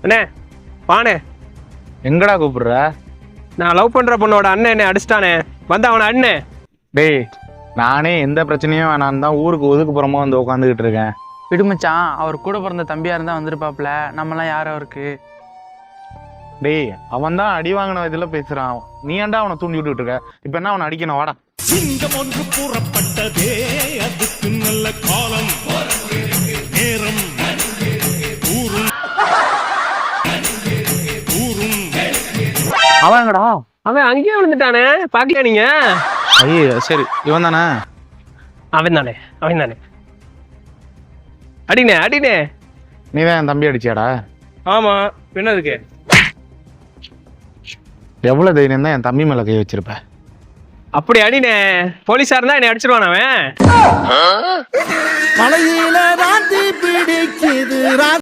அண்ணே வாண்ணே. எங்கடா கூப்பிடுற? நான் லவ் பண்ற பொண்ணோட அண்ணன் என்னை அடிச்சிட்டானே, வந்து அவனை அண்ணே. டேய், நானே எந்த பிரச்சனையும் வேணான்னு தான் ஊருக்கு ஒதுக்குப்புறமா வந்து உட்காந்துக்கிட்டு இருக்கேன். விடுமச்சான், அவர் கூட பிறந்த தம்பியா இருந்தா வந்திருப்பாப்ல, நம்மலாம் யார் அவருக்கு? டேய், அவன் தான் அடி வாங்கின இதுல பேசுறான். நீ ஏன்டா அவனை தூண்டி விட்டுட்டு இருக்க? இப்ப என்ன அவனை அடிக்கணும்? வாடா. சிங்கம் ஒன்று கூறப்பட்டதே, அதுக்கு நல்ல காலம் நேரம் ஊரும் ஊரும். அவன் எங்கடா? அவன் அங்கேயே விழுந்துட்டானே, பாக்கலையா நீங்க? ஐயோ சரி, இவன் தானே? அவன் தானே, அவன் தானே. அடினே அடினே. நீ தான் என் தம்பி அடிச்சியாடா? ஆமா, என்ன இருக்கு? எவ்வளவு தைரியம் தான் என் தம்பி மேல கை வச்சிருப்ப? அப்படி அடினே. போலீஸா இருந்தா என்னை அடிச்சிருவான் அவன். மலையில ராத்தி பிடிக்குது.